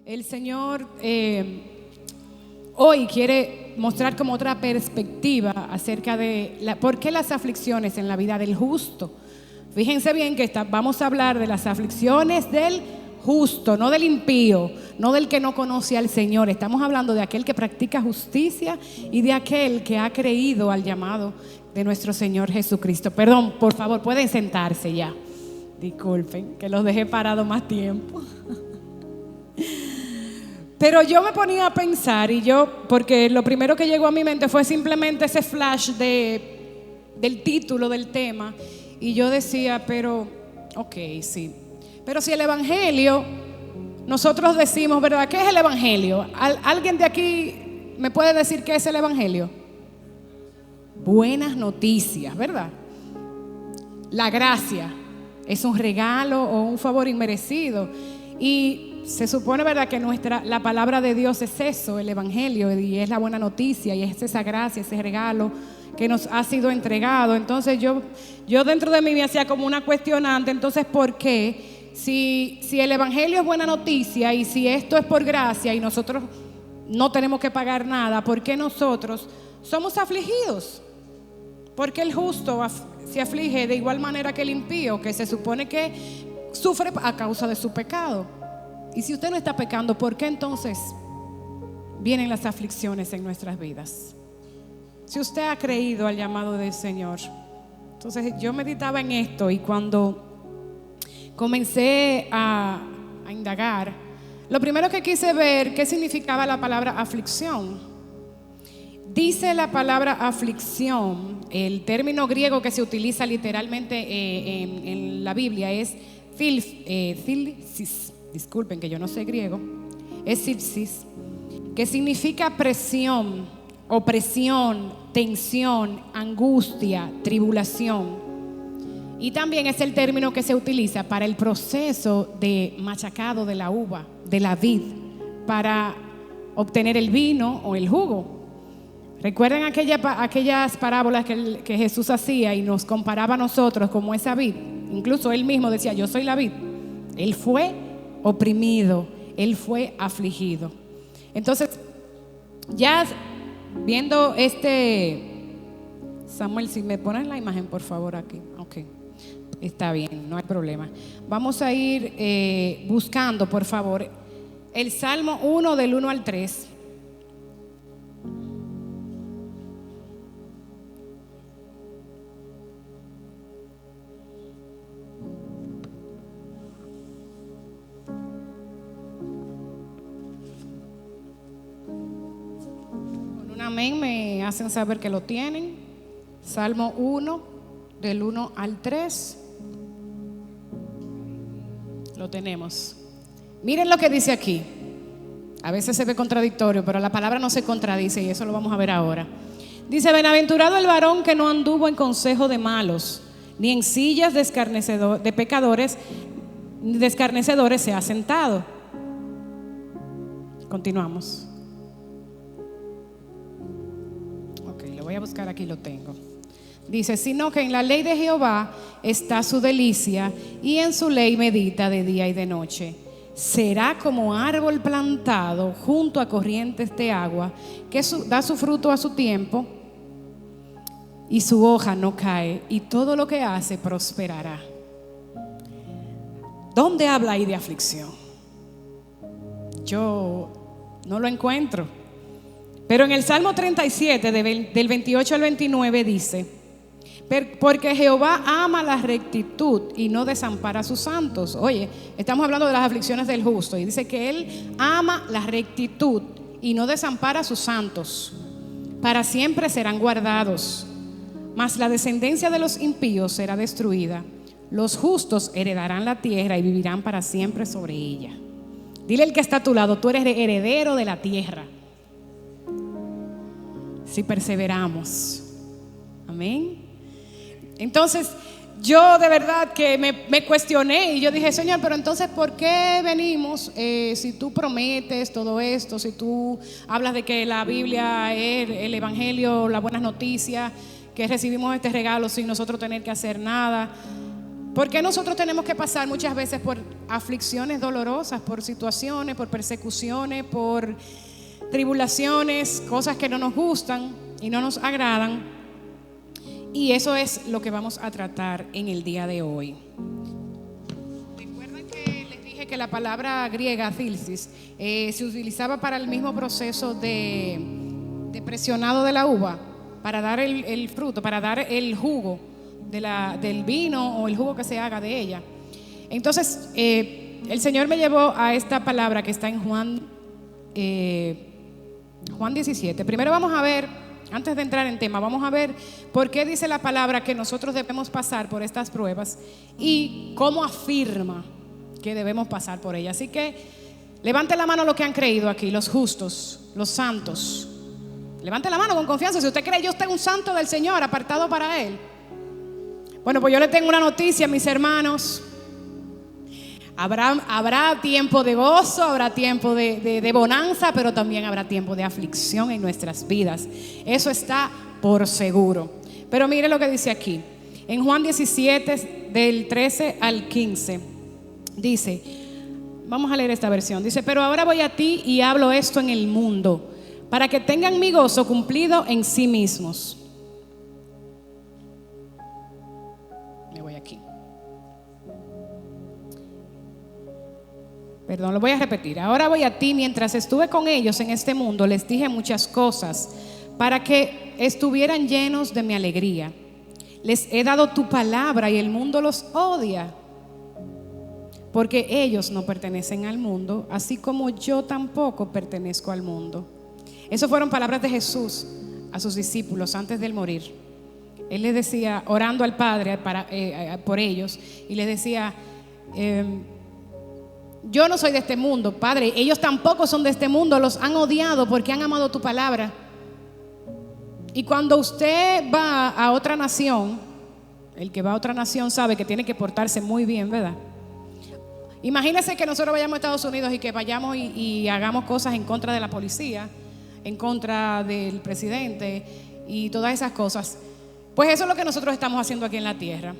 El Señor hoy quiere mostrar como otra perspectiva acerca de por qué las aflicciones en la vida del justo. Fíjense bien que vamos a hablar de las aflicciones del justo, no del impío, no del que no conoce al Señor. Estamos hablando de aquel que practica justicia y de aquel que ha creído al llamado de nuestro Señor Jesucristo. Perdón, por favor, pueden sentarse ya. Disculpen que los dejé parados más tiempo. Pero yo me ponía a pensar porque lo primero que llegó a mi mente fue simplemente ese flash del título del tema. Y yo decía, ok, sí. Pero si el Evangelio, nosotros decimos, ¿verdad? ¿Qué es el Evangelio? ¿Alguien de aquí me puede decir qué es el Evangelio? Buenas noticias, ¿verdad? La gracia es un regalo o un favor inmerecido. Y se supone, ¿verdad?, que la palabra de Dios es eso, el Evangelio, y es la buena noticia, y es esa gracia, ese regalo que nos ha sido entregado. Entonces yo dentro de mí me hacía como una cuestionante. Entonces, ¿por qué? Si el Evangelio es buena noticia y si esto es por gracia y nosotros no tenemos que pagar nada, ¿por qué nosotros somos afligidos? ¿Por qué el justo se aflige de igual manera que el impío, que se supone que sufre a causa de su pecado? Y si usted no está pecando, ¿por qué entonces vienen las aflicciones en nuestras vidas? Si usted ha creído al llamado del Señor. Entonces yo meditaba en esto, y cuando comencé a indagar, lo primero que quise ver qué significaba la palabra aflicción. Dice la palabra aflicción, el término griego que se utiliza literalmente en la Biblia es philsis. Disculpen que yo no sé griego. Es philsis, que significa presión, opresión, tensión, angustia, tribulación. Y también es el término que se utiliza para el proceso de machacado de la uva, de la vid, para obtener el vino o el jugo. ¿Recuerdan aquellas parábolas que Jesús hacía y nos comparaba a nosotros como esa vid? Incluso él mismo decía, yo soy la vid. Él fue oprimido, él fue afligido. Entonces, ya viendo Samuel, si me pones la imagen por favor aquí. Ok, está bien, no hay problema. Vamos a ir buscando por favor el Salmo 1 del 1 al 3. Amén, me hacen saber que lo tienen. Salmo 1 del 1 al 3. Lo tenemos. Miren lo que dice aquí. A veces se ve contradictorio, pero la palabra no se contradice, y eso lo vamos a ver ahora. Dice, bienaventurado el varón que no anduvo en consejo de malos, ni en sillas de pecadores, ni de escarnecedores se ha sentado. Continuamos. Voy a buscar, aquí lo tengo. Dice, sino que en la ley de Jehová está su delicia, y en su ley medita de día y de noche. Será como árbol plantado junto a corrientes de agua, que da su fruto a su tiempo, y su hoja no cae, y todo lo que hace prosperará. ¿Dónde habla ahí de aflicción? Yo no lo encuentro. Pero en el Salmo 37, del 28 al 29 dice, porque Jehová ama la rectitud y no desampara a sus santos. Oye, estamos hablando de las aflicciones del justo, y dice que Él ama la rectitud y no desampara a sus santos. Para siempre serán guardados, mas la descendencia de los impíos será destruida. Los justos heredarán la tierra y vivirán para siempre sobre ella. Dile al que está a tu lado, tú eres heredero de la tierra, si perseveramos. Amén. Entonces yo de verdad que me cuestioné, y yo dije, Señor, pero entonces ¿por qué venimos si tú prometes todo esto, si tú hablas de que la Biblia es el Evangelio, las buenas noticias, que recibimos este regalo sin nosotros tener que hacer nada? ¿Por qué nosotros tenemos que pasar muchas veces por aflicciones dolorosas, por situaciones, por persecuciones, por tribulaciones, cosas que no nos gustan y no nos agradan? Y eso es lo que vamos a tratar en el día de hoy. Recuerden que les dije que la palabra griega thilsis se utilizaba para el mismo proceso de presionado de la uva, para dar el fruto, para dar el jugo del vino o el jugo que se haga de ella. Entonces el Señor me llevó a esta palabra que está en Juan 17. Primero vamos a ver, antes de entrar en tema, vamos a ver por qué dice la palabra que nosotros debemos pasar por estas pruebas y cómo afirma que debemos pasar por ellas. Así que levante la mano los que han creído aquí, los justos, los santos. Levante la mano con confianza. Si usted cree, yo usted es un santo del Señor, apartado para Él. Bueno, pues yo le tengo una noticia, mis hermanos. Habrá tiempo de gozo, habrá tiempo de bonanza, pero también habrá tiempo de aflicción en nuestras vidas. Eso está por seguro. Pero mire lo que dice aquí. En Juan 17, del 13 al 15, dice, vamos a leer esta versión. Dice, pero ahora voy a ti y hablo esto en el mundo, para que tengan mi gozo cumplido en sí mismos. Me voy aquí. Perdón, lo voy a repetir. Ahora voy a ti, mientras estuve con ellos en este mundo, les dije muchas cosas para que estuvieran llenos de mi alegría. Les he dado tu palabra y el mundo los odia, porque ellos no pertenecen al mundo, así como yo tampoco pertenezco al mundo. Esas fueron palabras de Jesús a sus discípulos antes de morir. Él les decía, orando al Padre por ellos, y les decía, yo no soy de este mundo, Padre, ellos tampoco son de este mundo, los han odiado porque han amado tu palabra. Y cuando usted va a otra nación, el que va a otra nación sabe que tiene que portarse muy bien, ¿verdad? Imagínense que nosotros vayamos a Estados Unidos y que vayamos y hagamos cosas en contra de la policía, en contra del presidente y todas esas cosas. Pues eso es lo que nosotros estamos haciendo aquí en la tierra.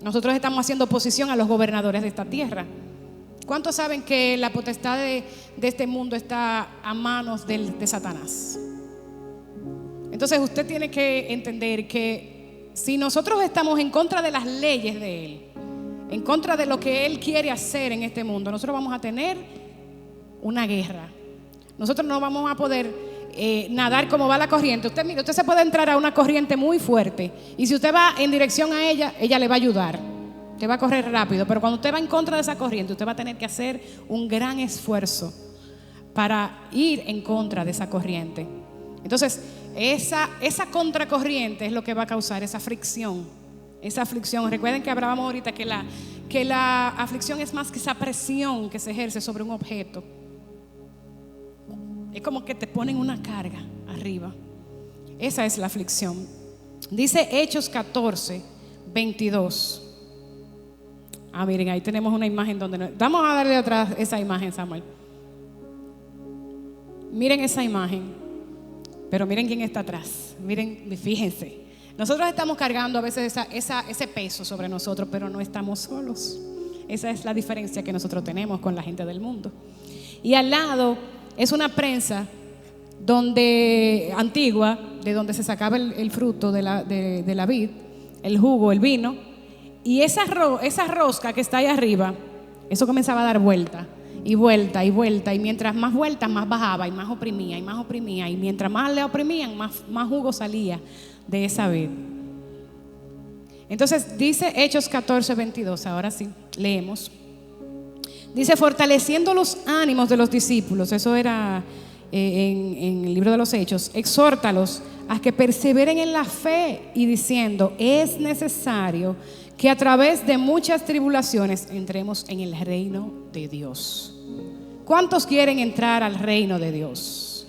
Nosotros estamos haciendo oposición a los gobernadores de esta tierra. ¿Cuántos saben que la potestad de este mundo está a manos de Satanás? Entonces usted tiene que entender que si nosotros estamos en contra de las leyes de Él, en contra de lo que Él quiere hacer en este mundo, nosotros vamos a tener una guerra. Nosotros no vamos a poder nadar como va la corriente. Usted mire, usted se puede entrar a una corriente muy fuerte y si usted va en dirección a ella, ella le va a ayudar. Usted va a correr rápido, pero cuando usted va en contra de esa corriente, usted va a tener que hacer un gran esfuerzo para ir en contra de esa corriente. Entonces, esa contracorriente es lo que va a causar esa fricción, esa aflicción. Recuerden que hablábamos ahorita que la aflicción es más que esa presión que se ejerce sobre un objeto. Es como que te ponen una carga arriba. Esa es la aflicción. Dice Hechos 14, 22. Miren, ahí tenemos una imagen donde vamos a darle atrás esa imagen, Samuel. Miren esa imagen. Pero miren quién está atrás. Miren, fíjense. Nosotros estamos cargando a veces ese peso sobre nosotros, pero no estamos solos. Esa es la diferencia que nosotros tenemos con la gente del mundo. Y al lado es una prensa antigua, de donde se sacaba el fruto de la vid, el jugo, el vino. Y esa rosca que está ahí arriba, eso comenzaba a dar vuelta y vuelta y vuelta. Y mientras más vueltas, más bajaba y más oprimía y más oprimía. Y mientras más le oprimían, más jugo salía de esa vid. Entonces dice Hechos 14, 22. Ahora sí, leemos. Dice, fortaleciendo los ánimos de los discípulos. Eso era en el libro de los Hechos. Exhórtalos a que perseveren en la fe y diciendo, es necesario que a través de muchas tribulaciones entremos en el reino de Dios. ¿Cuántos quieren entrar al reino de Dios?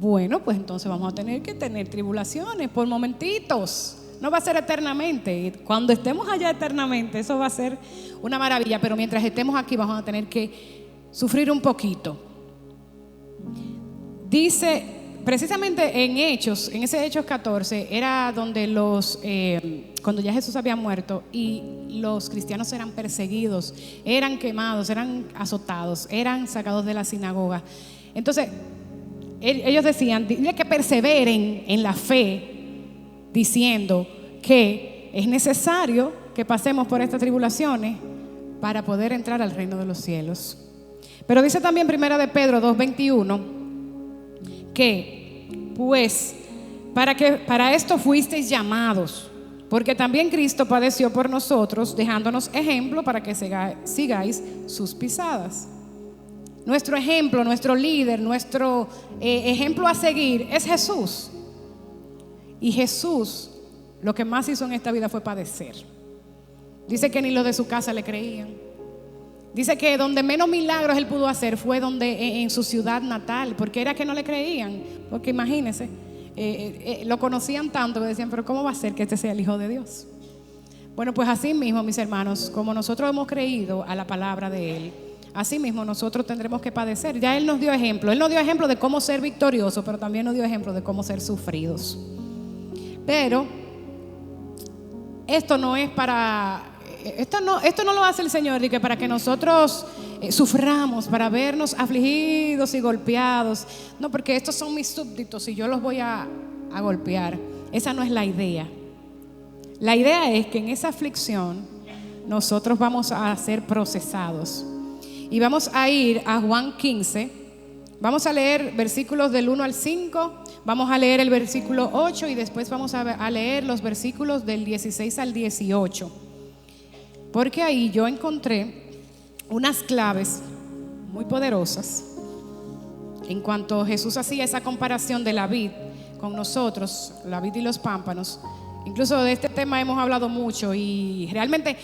Bueno, pues entonces vamos a tener que tener tribulaciones por momentitos. No va a ser eternamente. Cuando estemos allá eternamente, eso va a ser una maravilla. Pero mientras estemos aquí vamos a tener que sufrir un poquito. Dice precisamente en Hechos, en ese Hechos 14, era donde cuando ya Jesús había muerto y los cristianos eran perseguidos, eran quemados, eran azotados, eran sacados de la sinagoga. Entonces, ellos decían, dile que perseveren en la fe, diciendo que es necesario que pasemos por estas tribulaciones para poder entrar al reino de los cielos. Pero dice también Primera de Pedro 2:21 que pues para esto fuisteis llamados, porque también Cristo padeció por nosotros, dejándonos ejemplo para que sigáis sus pisadas. Nuestro ejemplo, nuestro líder, nuestro ejemplo a seguir es Jesús. Y Jesús lo que más hizo en esta vida fue padecer. Dice que ni los de su casa le creían. Dice que donde menos milagros él pudo hacer fue en su ciudad natal, porque era que no le creían. Porque imagínense, lo conocían tanto que decían, pero ¿cómo va a ser que este sea el Hijo de Dios? Bueno, pues así mismo, mis hermanos, como nosotros hemos creído a la palabra de Él, así mismo nosotros tendremos que padecer. Ya Él nos dio ejemplo. Él nos dio ejemplo de cómo ser victoriosos, pero también nos dio ejemplo de cómo ser sufridos. Pero esto no es para... Esto no lo hace el Señor y que para que nosotros suframos, para vernos afligidos y golpeados. No, porque estos son mis súbditos y yo los voy a golpear. Esa no es la idea. La idea es que en esa aflicción nosotros vamos a ser procesados. Y vamos a ir a Juan 15. Vamos a leer versículos del 1 al 5. Vamos a leer el versículo 8 y después vamos a leer los versículos del 16 al 18. Porque ahí yo encontré unas claves muy poderosas en cuanto Jesús hacía esa comparación de la vid con nosotros, la vid y los pámpanos. Incluso de este tema hemos hablado mucho y realmente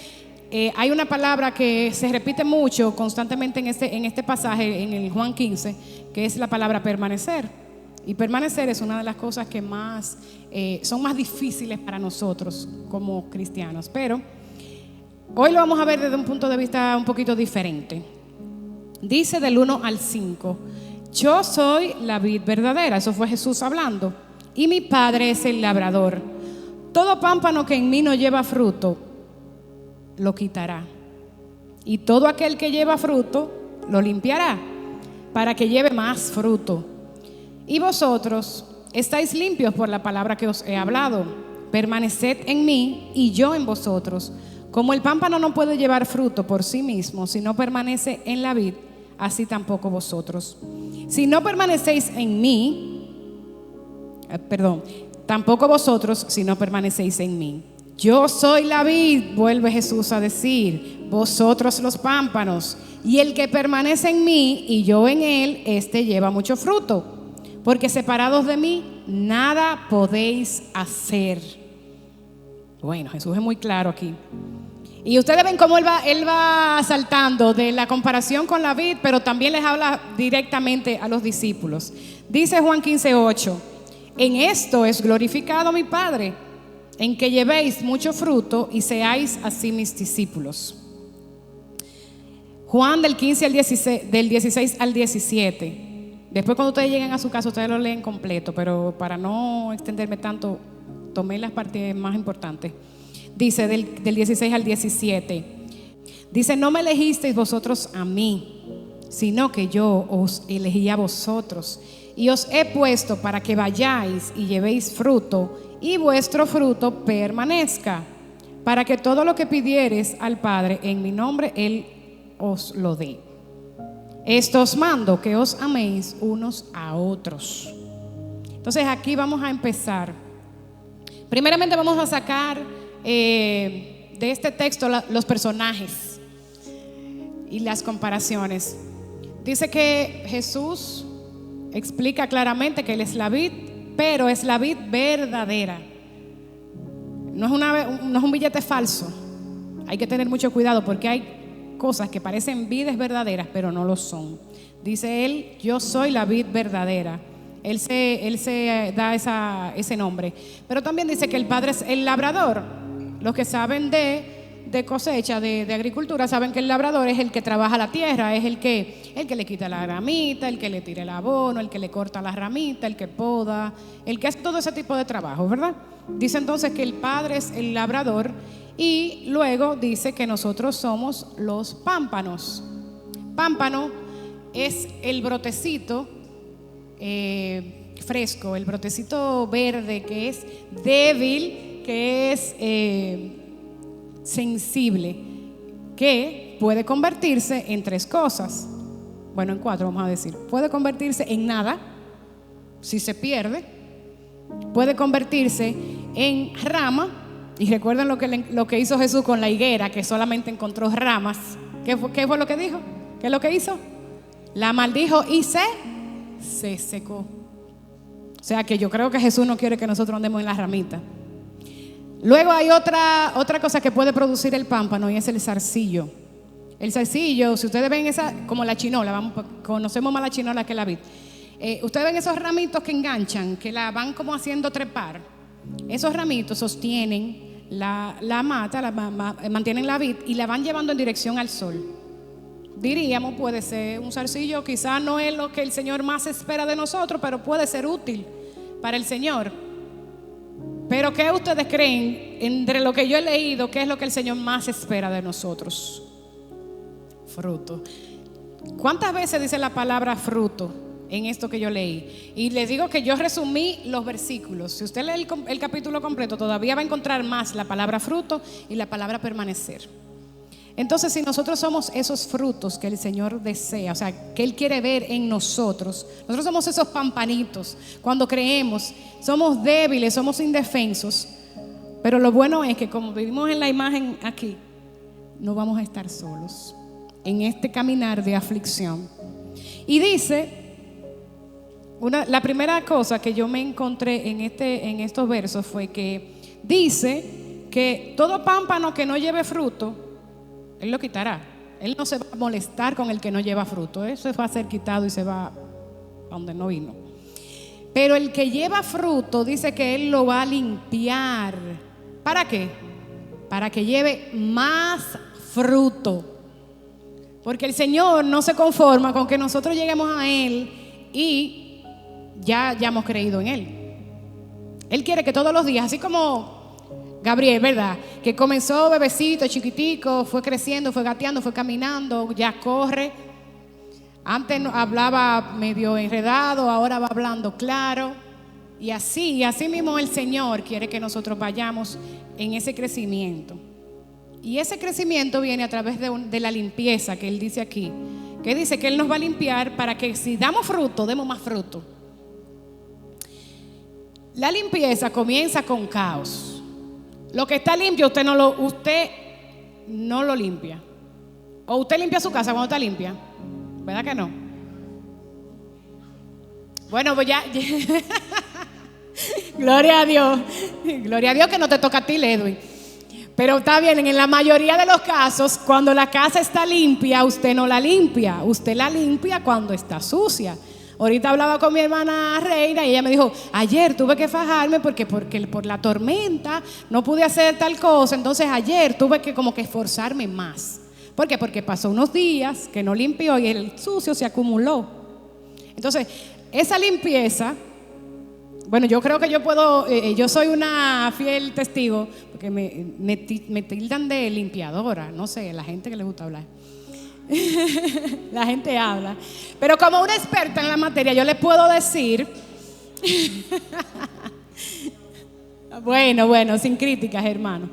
hay una palabra que se repite mucho constantemente en este pasaje, en el Juan 15, que es la palabra permanecer. Y permanecer es una de las cosas que son más difíciles para nosotros como cristianos. Pero hoy lo vamos a ver desde un punto de vista un poquito diferente. Dice del 1 al 5: yo soy la vid verdadera, eso fue Jesús hablando, y mi Padre es el labrador. Todo pámpano que en mí no lleva fruto, lo quitará, y todo aquel que lleva fruto, lo limpiará, para que lleve más fruto. Y vosotros estáis limpios por la palabra que os he hablado. Permaneced en mí y yo en vosotros. Como el pámpano no puede llevar fruto por sí mismo si no permanece en la vid, así tampoco vosotros. Si no permanecéis en mí, tampoco vosotros si no permanecéis en mí. Yo soy la vid, vuelve Jesús a decir, vosotros los pámpanos. Y el que permanece en mí y yo en él, este lleva mucho fruto. Porque separados de mí, nada podéis hacer. Bueno, Jesús es muy claro aquí. Y ustedes ven cómo él va saltando de la comparación con la vid, pero también les habla directamente a los discípulos. Dice Juan 15:8: en esto es glorificado mi Padre, en que llevéis mucho fruto y seáis así mis discípulos. Juan del 16 al 17. Después, cuando ustedes lleguen a su casa, ustedes lo leen completo, pero para no extenderme tanto, tomé las partes más importantes. Dice del 16 al 17. Dice: no me elegisteis vosotros a mí, sino que yo os elegí a vosotros, y os he puesto para que vayáis y llevéis fruto, y vuestro fruto permanezca, para que todo lo que pidiereis al Padre en mi nombre, Él os lo dé. Esto os mando, que os améis unos a otros. Entonces aquí vamos a empezar. Primeramente vamos a sacar de este texto los personajes y las comparaciones. Dice que Jesús explica claramente que Él es la vid, pero es la vid verdadera. No es un billete falso. Hay que tener mucho cuidado porque hay cosas que parecen vides verdaderas, pero no lo son. Dice Él: yo soy la vid verdadera. Él se da ese nombre. Pero también dice que el Padre es el labrador. Los que saben de de cosecha, de agricultura, saben que el labrador es el que trabaja la tierra, es el que le quita la ramita, el que le tira el abono, el que le corta la ramita, el que poda, el que hace todo ese tipo de trabajo, ¿verdad? Dice entonces que el padre es el labrador y luego dice que nosotros somos los pámpanos. Pámpano es el brotecito fresco, el brotecito verde que es débil, que es sensible, que puede convertirse en 3 cosas. Bueno, en 4 vamos a decir. Puede convertirse en nada, si se pierde. Puede convertirse en rama. Y recuerden lo que hizo Jesús con la higuera, que solamente encontró ramas. ¿Qué fue lo que dijo? ¿Qué es lo que hizo? La maldijo y se secó. O sea que yo creo que Jesús no quiere que nosotros andemos en las ramitas. Luego hay otra cosa que puede producir el pámpano y es el zarcillo. El zarcillo, si ustedes ven esa, como la chinola, conocemos más la chinola que la vid. Ustedes ven esos ramitos que enganchan, que la van como haciendo trepar. Esos ramitos sostienen la mata, mantienen la vid y la van llevando en dirección al sol. Diríamos, puede ser un zarcillo, quizás no es lo que el Señor más espera de nosotros, pero puede ser útil para el Señor. Pero ¿qué ustedes creen, entre lo que yo he leído, qué es lo que el Señor más espera de nosotros? Fruto. ¿Cuántas veces dice la palabra fruto en esto que yo leí? Y les digo que yo resumí los versículos. Si usted lee el capítulo completo, todavía va a encontrar más la palabra fruto y la palabra permanecer. Entonces, si nosotros somos esos frutos que el Señor desea, o sea, que Él quiere ver en nosotros somos esos pampanitos. Cuando creemos, somos débiles, somos indefensos, pero lo bueno es que como vivimos en la imagen aquí, no vamos a estar solos en este caminar de aflicción. Y dice, la primera cosa que yo me encontré en estos versos fue que dice que todo pámpano que no lleve fruto, Él lo quitará. Él no se va a molestar con el que no lleva fruto. Eso va a ser quitado y se va a donde no vino. Pero el que lleva fruto dice que Él lo va a limpiar. ¿Para qué? Para que lleve más fruto. Porque el Señor no se conforma con que nosotros lleguemos a Él y ya hemos creído en Él. Él quiere que todos los días, así como Gabriel, ¿verdad? Que comenzó bebecito, chiquitico, fue creciendo, fue gateando, fue caminando, ya corre. Antes hablaba medio enredado, ahora va hablando claro. Y así mismo el Señor quiere que nosotros vayamos en ese crecimiento. Y ese crecimiento viene a través de la limpieza que Él dice aquí. Que dice que Él nos va a limpiar para que si damos fruto, demos más fruto. La limpieza comienza con caos. Lo que está limpio usted no lo limpia. O usted limpia su casa cuando está limpia, ¿verdad que no? Bueno, pues ya. Gloria a Dios. Gloria a Dios que no te toca a ti, Edwin. Pero está bien, en la mayoría de los casos, cuando la casa está limpia, usted no la limpia. Usted la limpia cuando está sucia. Ahorita hablaba con mi hermana Reina y ella me dijo, ayer tuve que fajarme porque por la tormenta no pude hacer tal cosa. Entonces ayer tuve que como que esforzarme más. ¿Por qué? Porque pasó unos días que no limpió y el sucio se acumuló. Entonces, esa limpieza, bueno, yo creo que yo soy una fiel testigo, porque me tildan de limpiadora, no sé, la gente que le gusta hablar. La gente habla. Pero como una experta en la materia, yo les puedo decir bueno, sin críticas, hermano,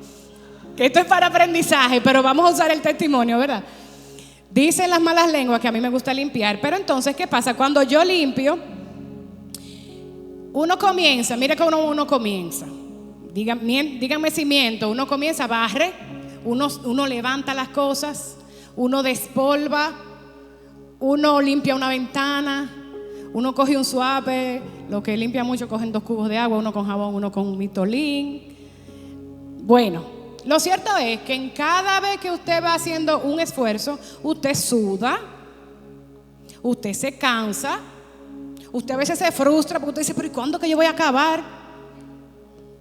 que esto es para aprendizaje, pero vamos a usar el testimonio, ¿verdad? Dicen las malas lenguas que a mí me gusta limpiar. Pero entonces, ¿qué pasa? Cuando yo limpio, uno comienza, mire cómo uno comienza. Díganme si miento. Uno comienza, barre, uno levanta las cosas, uno despolva, uno limpia una ventana, uno coge un suave, lo que limpia mucho cogen 2 cubos de agua, uno con jabón, uno con mitolín. Bueno, lo cierto es que en cada vez que usted va haciendo un esfuerzo, usted suda, usted se cansa, usted a veces se frustra porque usted dice, pero ¿y cuándo que yo voy a acabar?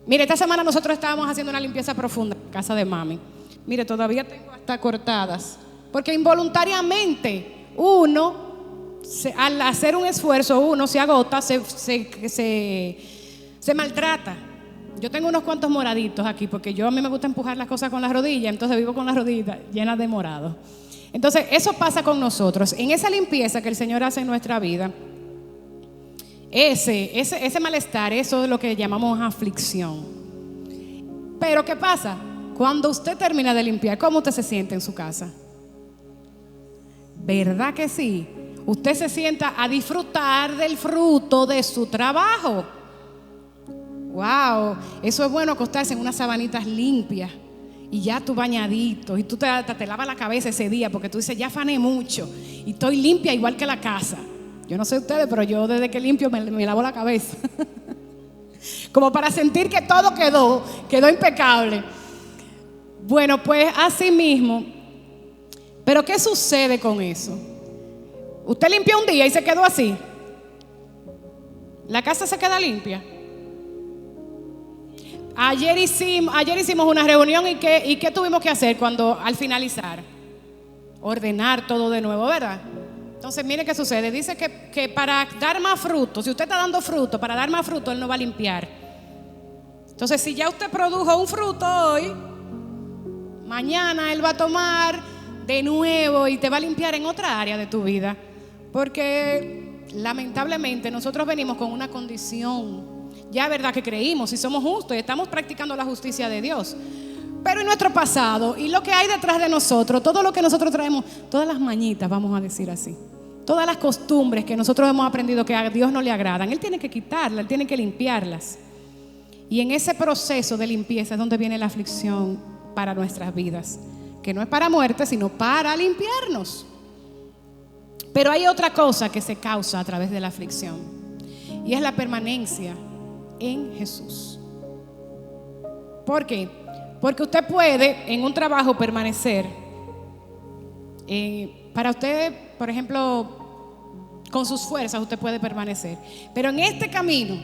Mire, esta semana nosotros estábamos haciendo una limpieza profunda en casa de mami. Mire, todavía tengo hasta cortadas. Porque involuntariamente uno, al hacer un esfuerzo, uno se agota, se maltrata. Yo tengo unos cuantos moraditos aquí porque a mí me gusta empujar las cosas con las rodillas, entonces vivo con las rodillas llenas de morado. Entonces eso pasa con nosotros. En esa limpieza que el Señor hace en nuestra vida, ese malestar, eso es lo que llamamos aflicción. Pero ¿qué pasa? Cuando usted termina de limpiar, ¿cómo usted se siente en su casa? ¿Verdad que sí? Usted se sienta a disfrutar del fruto de su trabajo. Wow, eso es bueno, acostarse en unas sabanitas limpias y ya tú bañadito y tú te lavas la cabeza ese día porque tú dices, ya afané mucho y estoy limpia igual que la casa. Yo no sé ustedes, pero yo desde que limpio me lavo la cabeza como para sentir que todo quedó impecable. Bueno, pues así mismo. Pero ¿qué sucede con eso? Usted limpió un día y se quedó así. La casa se queda limpia. Ayer hicimos una reunión y ¿qué tuvimos que hacer al finalizar? Ordenar todo de nuevo, ¿verdad? Entonces mire qué sucede. Dice que para dar más fruto, si usted está dando fruto, para dar más fruto Él no va a limpiar. Entonces si ya usted produjo un fruto hoy, mañana Él va a tomar de nuevo y te va a limpiar en otra área de tu vida. Porque lamentablemente nosotros venimos con una condición. Ya es verdad que creímos y somos justos y estamos practicando la justicia de Dios. Pero en nuestro pasado y lo que hay detrás de nosotros, todo lo que nosotros traemos, todas las mañitas, vamos a decir así, todas las costumbres que nosotros hemos aprendido que a Dios no le agradan, Él tiene que quitarlas, Él tiene que limpiarlas. Y en ese proceso de limpieza es donde viene la aflicción para nuestras vidas, que no es para muerte, sino para limpiarnos. Pero hay otra cosa que se causa a través de la aflicción y es la permanencia en Jesús. ¿Por qué? Porque usted puede en un trabajo permanecer. Para usted, por ejemplo, con sus fuerzas usted puede permanecer. Pero en este camino,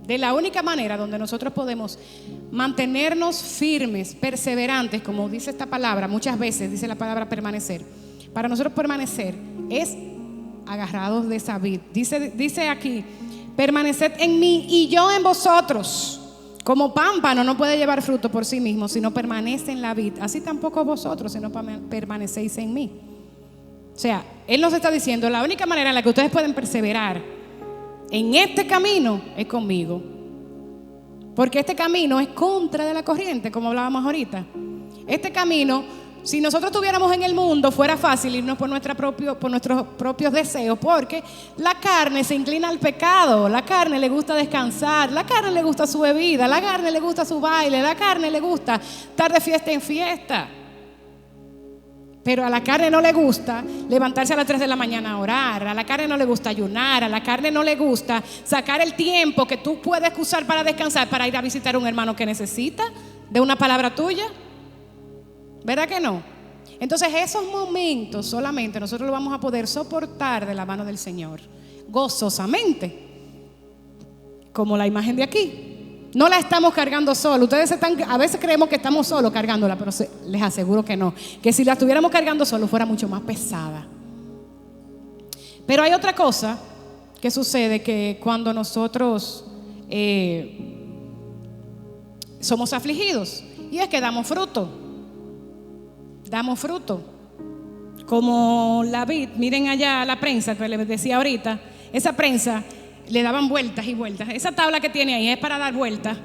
de la única manera donde nosotros podemos mantenernos firmes, perseverantes, como dice esta palabra, muchas veces dice la palabra permanecer. Para nosotros permanecer es agarrados de esa vid. Dice aquí, permaneced en mí y yo en vosotros. Como pámpano no puede llevar fruto por sí mismo, sino permanece en la vid. Así tampoco vosotros, si no permanecéis en mí. O sea, Él nos está diciendo, la única manera en la que ustedes pueden perseverar en este camino es conmigo. Porque este camino es contra de la corriente, como hablábamos ahorita. Este camino, si nosotros estuviéramos en el mundo, fuera fácil irnos por nuestros propios deseos, porque la carne se inclina al pecado, la carne le gusta descansar, la carne le gusta su bebida, la carne le gusta su baile, la carne le gusta estar de fiesta en fiesta. Pero a la carne no le gusta levantarse a las 3 de la mañana a orar, a la carne no le gusta ayunar, a la carne no le gusta sacar el tiempo que tú puedes usar para descansar, para ir a visitar a un hermano que necesita de una palabra tuya. ¿Verdad que no? Entonces esos momentos solamente nosotros lo vamos a poder soportar de la mano del Señor, gozosamente, como la imagen de aquí. No la estamos cargando solo. Ustedes a veces creemos que estamos solos cargándola, pero les aseguro que no, que si la estuviéramos cargando solo fuera mucho más pesada. Pero hay otra cosa que sucede, que cuando nosotros somos afligidos, y es que damos fruto. Damos fruto. Como la vid, miren allá la prensa que les decía ahorita, esa prensa le daban vueltas y vueltas. Esa tabla que tiene ahí es para dar vueltas,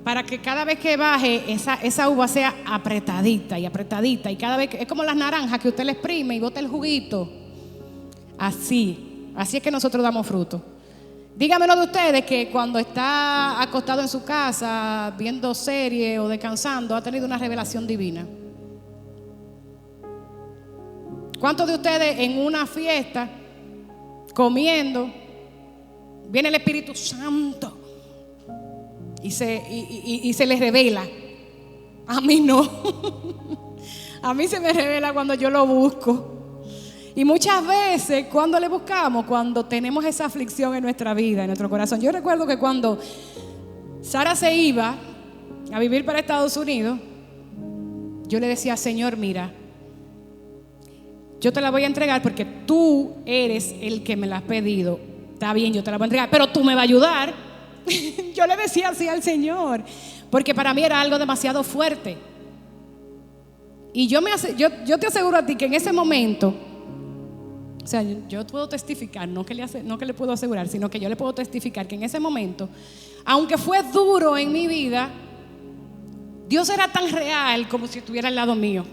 para que cada vez que baje esa uva sea apretadita y apretadita, y cada vez es como las naranjas que usted le exprime y bota el juguito. Así es que nosotros damos fruto. Dígamelo de ustedes que cuando está acostado en su casa viendo serie o descansando ha tenido una revelación divina. ¿Cuántos de ustedes en una fiesta comiendo viene el Espíritu Santo y se les revela? A mí no. A mí se me revela cuando yo lo busco. Y muchas veces cuando le buscamos, cuando tenemos esa aflicción en nuestra vida, en nuestro corazón. Yo recuerdo que cuando Sara se iba a vivir para Estados Unidos, yo le decía, Señor, mira, yo te la voy a entregar porque tú eres el que me la has pedido. Está bien, yo te la voy a entregar, pero tú me vas a ayudar. Yo le decía así al Señor, porque para mí era algo demasiado fuerte. Y yo te aseguro a ti que en ese momento, o sea, yo puedo testificar, no que le puedo asegurar, sino que yo le puedo testificar que en ese momento, aunque fue duro en mi vida, Dios era tan real como si estuviera al lado mío.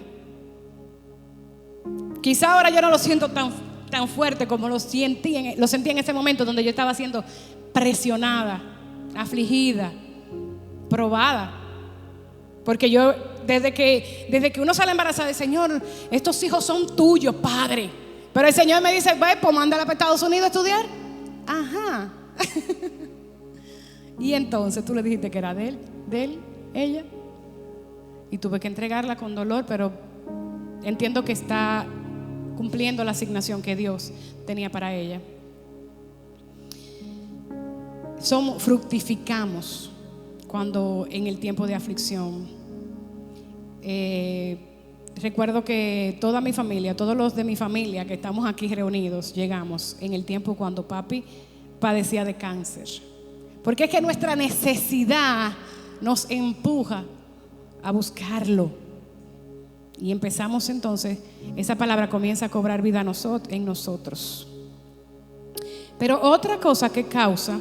Quizá ahora yo no lo siento tan fuerte como lo sentí en ese momento donde yo estaba siendo presionada, afligida, probada. Porque yo, desde que uno sale embarazada, dice, Señor, estos hijos son tuyos, Padre. Pero el Señor me dice, ve, pues mándala para Estados Unidos a estudiar. Ajá. Y entonces tú le dijiste que era de él, ella. Y tuve que entregarla con dolor, pero entiendo que está cumpliendo la asignación que Dios tenía para ella. Fructificamos cuando en el tiempo de aflicción. Recuerdo que toda mi familia, todos los de mi familia que estamos aquí reunidos, llegamos en el tiempo cuando papi padecía de cáncer. Porque es que nuestra necesidad nos empuja a buscarlo. Y empezamos entonces, esa palabra comienza a cobrar vida en nosotros. Pero otra cosa que causa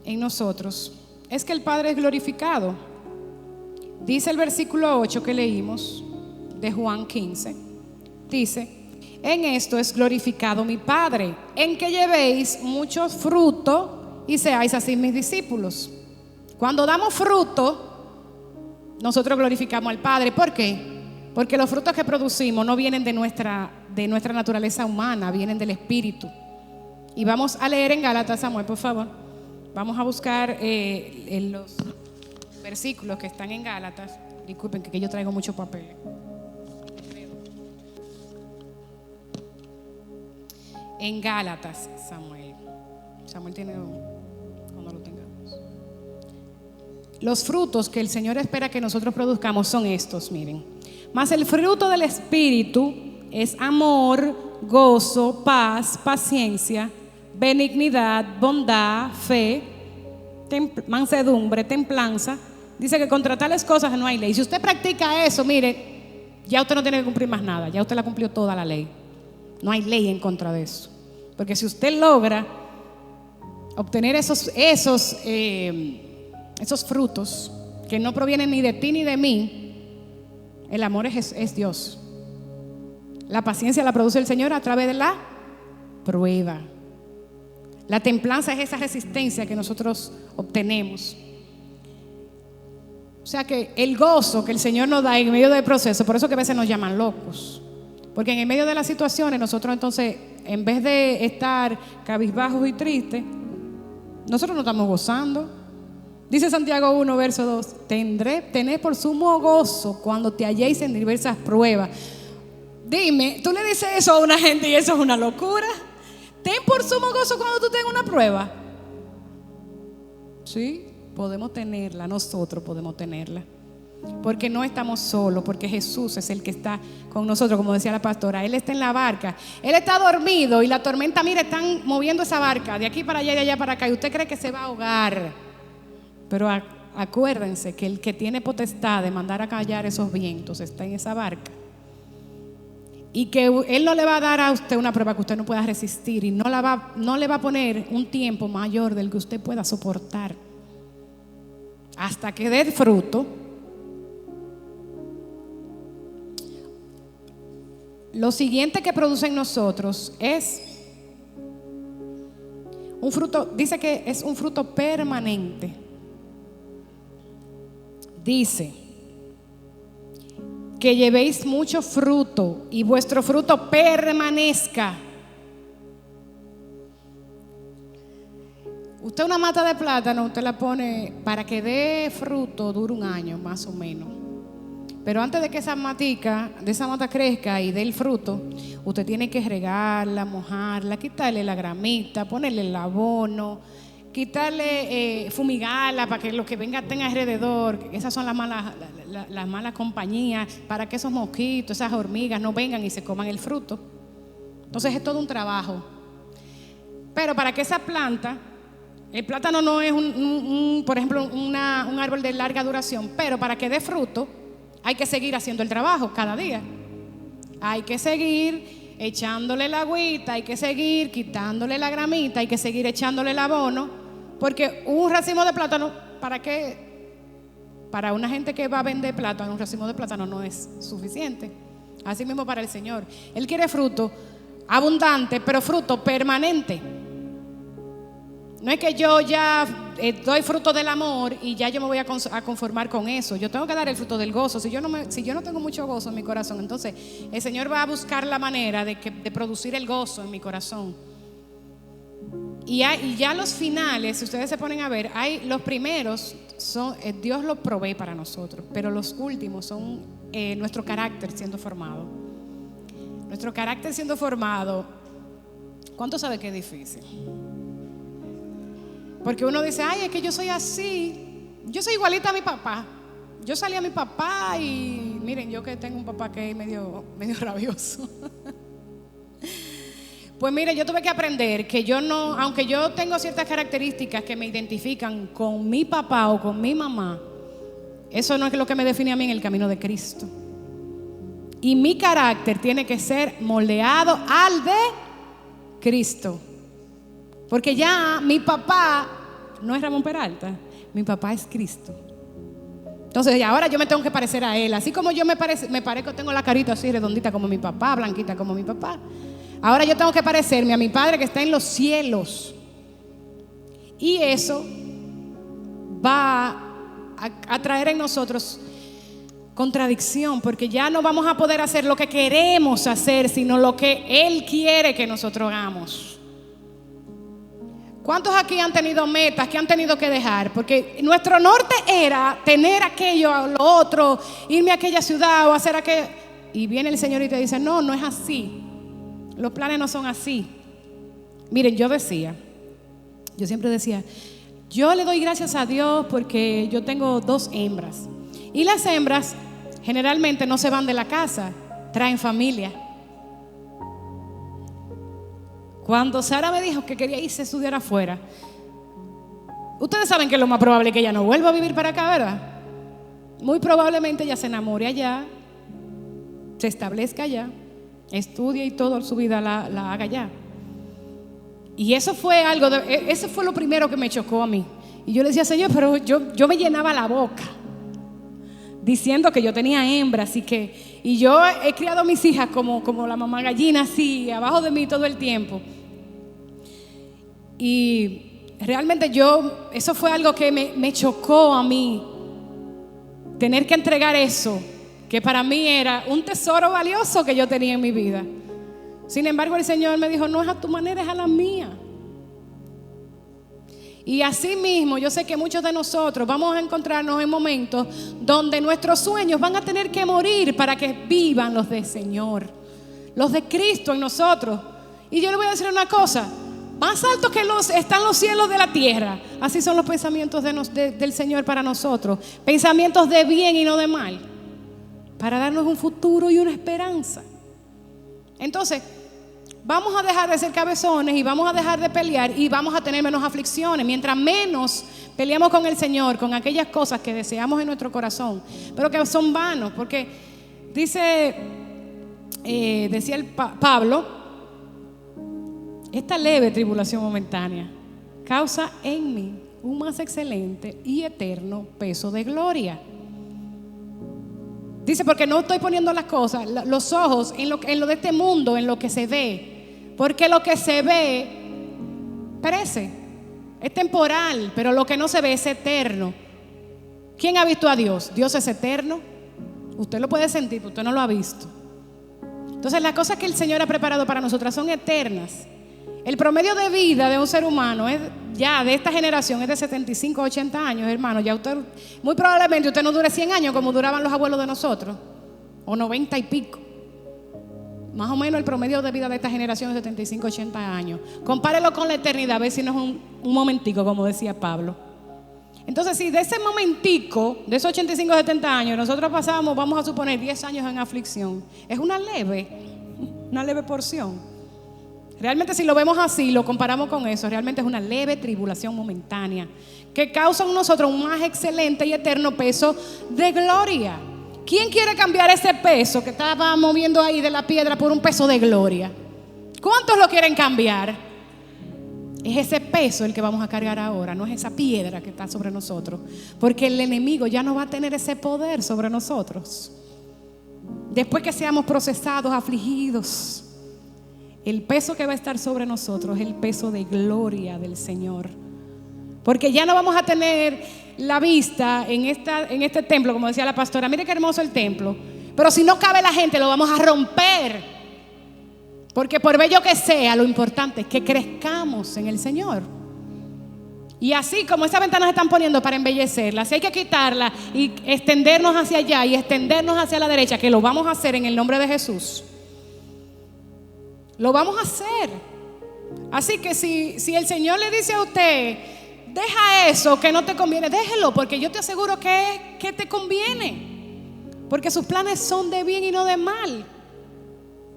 en nosotros es que el Padre es glorificado. Dice el versículo 8 que leímos de Juan 15. Dice, en esto es glorificado mi Padre, en que llevéis mucho fruto y seáis así mis discípulos. Cuando damos fruto, nosotros glorificamos al Padre. ¿Por qué? Porque los frutos que producimos no vienen de nuestra naturaleza humana, vienen del Espíritu. Y vamos a leer en Gálatas, Samuel, por favor. Vamos a buscar en los versículos que están en Gálatas. Disculpen que yo traigo mucho papel. En Gálatas, Samuel tiene cuando lo tengamos. Los frutos que el Señor espera que nosotros produzcamos son estos, miren. Mas el fruto del Espíritu es amor, gozo, paz, paciencia, benignidad, bondad, fe, mansedumbre, templanza. Dice que contra tales cosas no hay ley. Si usted practica eso, mire, ya usted no tiene que cumplir más nada. Ya usted la cumplió toda la ley. No hay ley en contra de eso. Porque si usted logra obtener esos frutos que no provienen ni de ti ni de mí, el amor es Dios. La paciencia la produce el Señor a través de la prueba. La templanza es esa resistencia que nosotros obtenemos. O sea que el gozo que el Señor nos da en medio del proceso, por eso que a veces nos llaman locos. Porque en el medio de las situaciones nosotros entonces, en vez de estar cabizbajos y tristes, nosotros nos estamos gozando. Dice Santiago 1, verso 2, tened por sumo gozo cuando te halléis en diversas pruebas. Dime, tú le dices eso a una gente y eso es una locura. Ten por sumo gozo cuando tú tengas una prueba. Sí, podemos tenerla, nosotros podemos tenerla. Porque no estamos solos, porque Jesús es el que está con nosotros, como decía la pastora. Él está en la barca, Él está dormido y la tormenta, mire, están moviendo esa barca de aquí para allá y de allá para acá. Y usted cree que se va a ahogar. Pero acuérdense que el que tiene potestad de mandar a callar esos vientos está en esa barca. Y que Él no le va a dar a usted una prueba que usted no pueda resistir. Y no le va a poner un tiempo mayor del que usted pueda soportar. Hasta que dé fruto. Lo siguiente que produce en nosotros es un fruto, dice que es un fruto permanente. Dice que llevéis mucho fruto y vuestro fruto permanezca. Usted una mata de plátano, usted la pone para que dé fruto, dura un año más o menos. Pero antes de que esa mata crezca y dé el fruto, usted tiene que regarla, mojarla, quitarle la gramita, ponerle el abono, quitarle, fumigarla para que lo que venga tenga alrededor. Esas son las malas compañías, para que esos mosquitos, esas hormigas no vengan y se coman el fruto. Entonces es todo un trabajo. Pero para que esa planta, el plátano no es por ejemplo, un árbol de larga duración, pero para que dé fruto hay que seguir haciendo el trabajo cada día. Hay que seguir echándole la agüita, hay que seguir quitándole la gramita, hay que seguir echándole el abono, porque un racimo de plátano, ¿para qué? Para una gente que va a vender plátano, un racimo de plátano no es suficiente. Así mismo para el Señor. Él quiere fruto abundante, pero fruto permanente. No es que yo ya doy fruto del amor y ya yo me voy a conformar con eso. Yo tengo que dar el fruto del gozo. Si yo no tengo mucho gozo en mi corazón, entonces el Señor va a buscar la manera de producir el gozo en mi corazón. Y ya los finales, si ustedes se ponen a ver, los primeros son, Dios los provee para nosotros, pero los últimos son nuestro carácter siendo formado. Nuestro carácter siendo formado, ¿cuánto sabe que es difícil? Porque uno dice, ay, es que yo soy así, yo soy igualita a mi papá. Yo salí a mi papá y miren, yo que tengo un papá que es medio rabioso. Pues mire, yo tuve que aprender que yo no, aunque yo tengo ciertas características que me identifican con mi papá o con mi mamá, eso no es lo que me define a mí en el camino de Cristo. Y mi carácter tiene que ser moldeado al de Cristo. Porque ya mi papá no es Ramón Peralta, mi papá es Cristo. Entonces ahora yo me tengo que parecer a él. Así como yo me parezco, tengo la carita así redondita como mi papá, blanquita como mi papá. Ahora yo tengo que parecerme a mi Padre que está en los cielos. Y eso va a traer en nosotros contradicción, porque ya no vamos a poder hacer lo que queremos hacer, sino lo que Él quiere que nosotros hagamos. ¿Cuántos aquí han tenido metas que han tenido que dejar? Porque nuestro norte era tener aquello o lo otro, irme a aquella ciudad o hacer aquello. Y viene el Señor y te dice, no, no es así. Los planes no son así. Miren, yo siempre decía, yo le doy gracias a Dios porque yo tengo 2 hembras. Y las hembras generalmente no se van de la casa, traen familia. Cuando Sara me dijo que quería irse a estudiar afuera, ustedes saben que es lo más probable que ella no vuelva a vivir para acá, ¿verdad? Muy probablemente ella se enamore allá, se establezca allá, estudie y toda su vida la haga allá. Y eso fue eso fue lo primero que me chocó a mí. Y yo le decía, Señor, pero yo me llenaba la boca diciendo que yo tenía hembras y yo he criado a mis hijas como la mamá gallina, así, abajo de mí todo el tiempo. Y realmente eso fue algo que me chocó a mí, tener que entregar eso, que para mí era un tesoro valioso que yo tenía en mi vida. Sin embargo, el Señor me dijo, no es a tu manera, es a la mía. Y así mismo yo sé que muchos de nosotros vamos a encontrarnos en momentos donde nuestros sueños van a tener que morir para que vivan los del Señor, los de Cristo en nosotros. Y yo le voy a decir una cosa, más alto que están los cielos de la tierra, así son los pensamientos del Señor para nosotros, pensamientos de bien y no de mal, para darnos un futuro y una esperanza. Entonces vamos a dejar de ser cabezones y vamos a dejar de pelear y vamos a tener menos aflicciones. Mientras menos peleamos con el Señor, con aquellas cosas que deseamos en nuestro corazón, pero que son vanos, porque decía Pablo, esta leve tribulación momentánea causa en mí un más excelente y eterno peso de gloria. Dice, porque no estoy poniendo las cosas, los ojos en lo de este mundo, en lo que se ve. Porque lo que se ve perece, es temporal, pero lo que no se ve es eterno. ¿Quién ha visto a Dios? Dios es eterno. Usted lo puede sentir, pero usted no lo ha visto. Entonces las cosas que el Señor ha preparado para nosotras son eternas. El promedio de vida de un ser humano de esta generación es de 75 a 80 años, hermano. Ya muy probablemente usted no dure 100 años como duraban los abuelos de nosotros, o 90 y pico. Más o menos el promedio de vida de esta generación es 75, 80 años. Compárelo con la eternidad, a ver si no es un momentico, como decía Pablo. Entonces, si de ese momentico, de esos 85, 70 años, nosotros pasamos, vamos a suponer, 10 años en aflicción, es una leve porción. Realmente, si lo vemos así, lo comparamos con eso, realmente es una leve tribulación momentánea que causa en nosotros un más excelente y eterno peso de gloria. ¿Quién quiere cambiar ese peso que estaba moviendo ahí de la piedra por un peso de gloria? ¿Cuántos lo quieren cambiar? Es ese peso el que vamos a cargar ahora, no es esa piedra que está sobre nosotros, porque el enemigo ya no va a tener ese poder sobre nosotros. Después que seamos procesados, afligidos, el peso que va a estar sobre nosotros es el peso de gloria del Señor. Porque ya no vamos a tener la vista en este templo, como decía la pastora. Mire qué hermoso el templo. Pero si no cabe la gente, lo vamos a romper. Porque por bello que sea, lo importante es que crezcamos en el Señor. Y así como esas ventanas están poniendo para embellecerlas, si hay que quitarlas y extendernos hacia allá y extendernos hacia la derecha, que lo vamos a hacer en el nombre de Jesús. Lo vamos a hacer. Así que si el Señor le dice a usted, deja eso que no te conviene, déjelo, porque yo te aseguro que te conviene. Porque sus planes son de bien y no de mal.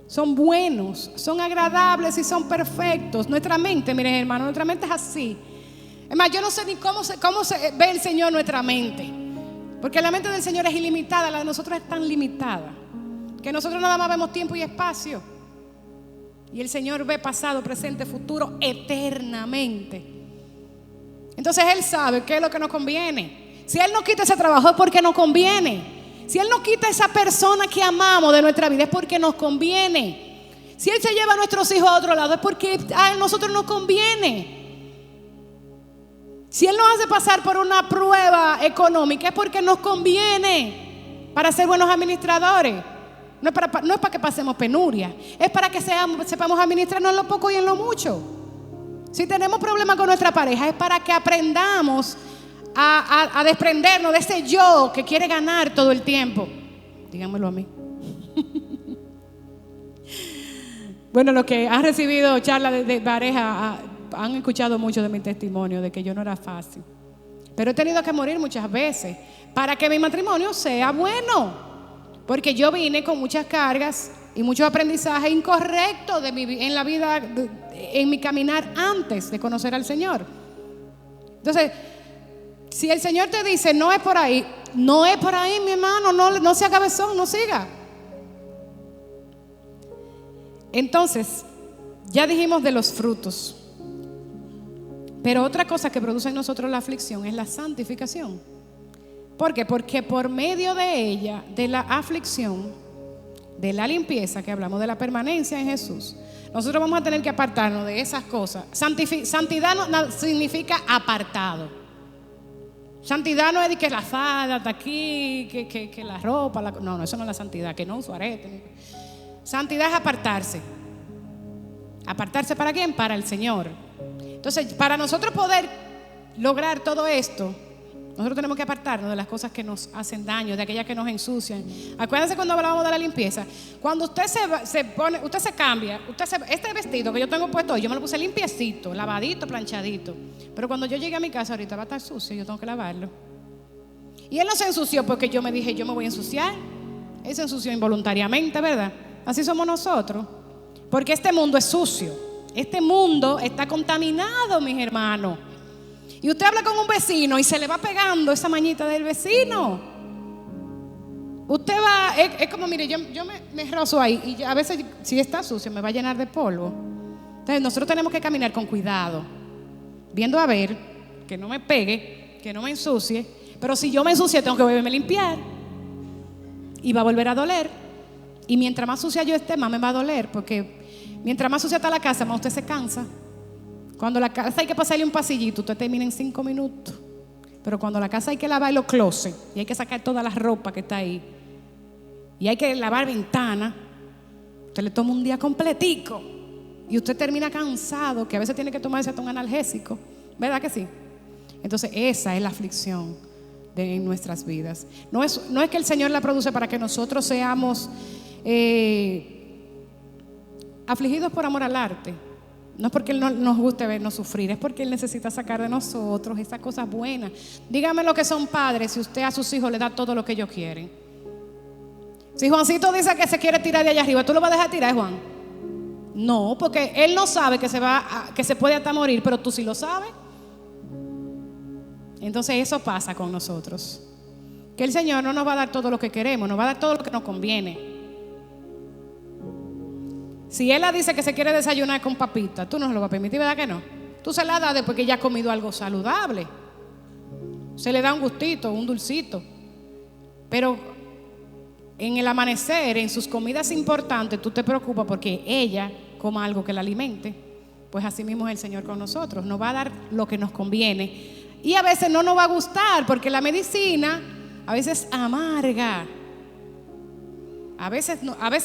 Son buenos, son agradables y son perfectos. Nuestra mente, miren hermano, nuestra mente es así. Es más, yo no sé ni cómo se ve el Señor nuestra mente. Porque la mente del Señor es ilimitada, la de nosotros es tan limitada que nosotros nada más vemos tiempo y espacio. Y el Señor ve pasado, presente, futuro, eternamente. Entonces Él sabe qué es lo que nos conviene. Si Él no quita ese trabajo es porque nos conviene. Si Él no quita esa persona que amamos de nuestra vida es porque nos conviene. Si Él se lleva a nuestros hijos a otro lado es porque a nosotros nos conviene. Si Él nos hace pasar por una prueba económica es porque nos conviene para ser buenos administradores. No es para que pasemos penuria, es para que sepamos administrarnos en lo poco y en lo mucho. Si tenemos problemas con nuestra pareja es para que aprendamos a desprendernos de ese yo que quiere ganar todo el tiempo. Díganmelo a mí. Bueno, los que han recibido charlas de pareja han escuchado mucho de mi testimonio, de que yo no era fácil. Pero he tenido que morir muchas veces para que mi matrimonio sea bueno. Porque yo vine con muchas cargas y muchos aprendizajes incorrectos en la vida, en mi caminar antes de conocer al Señor. Entonces, si el Señor te dice no es por ahí, no es por ahí, mi hermano, no sea cabezón, no siga. Entonces, ya dijimos de los frutos. Pero otra cosa que produce en nosotros la aflicción es la santificación. ¿Por qué? Porque por medio de ella, de la aflicción, de la limpieza, que hablamos de la permanencia en Jesús, nosotros vamos a tener que apartarnos de esas cosas. Santidad no significa apartado. Santidad no es de que la falda está aquí, que la ropa, no, eso no es la santidad, que no uso arete. Santidad es apartarse. ¿Apartarse para quién? Para el Señor. Entonces, para nosotros poder lograr todo esto, nosotros tenemos que apartarnos de las cosas que nos hacen daño, de aquellas que nos ensucian. Acuérdense cuando hablábamos de la limpieza. Cuando usted se pone, usted se cambia, este vestido que yo tengo puesto hoy, yo me lo puse limpiecito, lavadito, planchadito. Pero cuando yo llegué a mi casa ahorita va a estar sucio, yo tengo que lavarlo. Y él no se ensució porque yo me dije, yo me voy a ensuciar. Él se ensució involuntariamente, ¿verdad? Así somos nosotros. Porque este mundo es sucio. Este mundo está contaminado, mis hermanos. Y usted habla con un vecino y se le va pegando esa mañita del vecino. Usted va, es como, mire, yo me rozo ahí y a veces si está sucio me va a llenar de polvo. Entonces nosotros tenemos que caminar con cuidado, viendo a ver, que no me pegue, que no me ensucie. Pero si yo me ensucie tengo que volverme a limpiar y va a volver a doler. Y mientras más sucia yo esté, más me va a doler, porque mientras más sucia está la casa, más usted se cansa. Cuando la casa hay que pasarle un pasillito, usted termina en 5 minutos. Pero cuando la casa hay que lavar los closets y hay que sacar toda la ropa que está ahí y hay que lavar ventanas, usted le toma un día completico y usted termina cansado, que a veces tiene que tomarse hasta un analgésico, ¿verdad que sí? Entonces esa es la aflicción en nuestras vidas. No es que el Señor la produce para que nosotros seamos afligidos por amor al arte. No es porque Él no nos guste vernos sufrir, es porque Él necesita sacar de nosotros esas cosas buenas. Dígame lo que son padres si usted a sus hijos le da todo lo que ellos quieren. Si Juancito dice que se quiere tirar de allá arriba, ¿tú lo vas a dejar tirar, Juan? No, porque él no sabe que se puede hasta morir, pero tú sí lo sabes. Entonces eso pasa con nosotros. Que el Señor no nos va a dar todo lo que queremos, nos va a dar todo lo que nos conviene. Si Él dice que se quiere desayunar con papita, tú no se lo vas a permitir, ¿verdad que no? Tú se la das después que ya ha comido algo saludable. Se le da un gustito, un dulcito. Pero en el amanecer, en sus comidas importantes, tú te preocupas porque ella coma algo que la alimente. Pues así mismo es el Señor con nosotros. Nos va a dar lo que nos conviene. Y a veces no nos va a gustar porque la medicina a veces amarga. A veces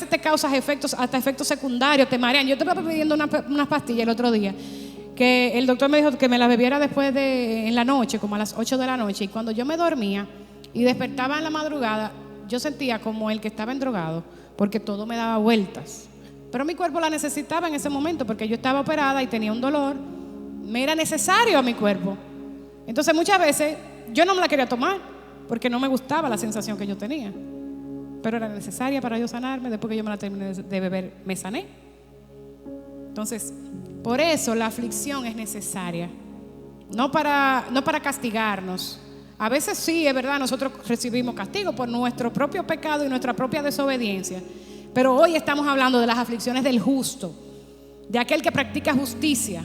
te causas efectos, hasta efectos secundarios, te marean. Yo te estaba pidiendo unas pastillas el otro día, que el doctor me dijo que me las bebiera después en la noche, como a las 8 de la noche. Y cuando yo me dormía y despertaba en la madrugada, yo sentía como el que estaba endrogado, porque todo me daba vueltas. Pero mi cuerpo la necesitaba en ese momento, porque yo estaba operada y tenía un dolor. Me era necesario a mi cuerpo. Entonces muchas veces yo no me la quería tomar, porque no me gustaba la sensación que yo tenía. Pero era necesaria para yo sanarme. Después que yo me la terminé de beber, me sané. Entonces, por eso la aflicción es necesaria. No para castigarnos. A veces sí, es verdad, nosotros recibimos castigo por nuestro propio pecado y nuestra propia desobediencia. Pero hoy estamos hablando de las aflicciones del justo, de aquel que practica justicia,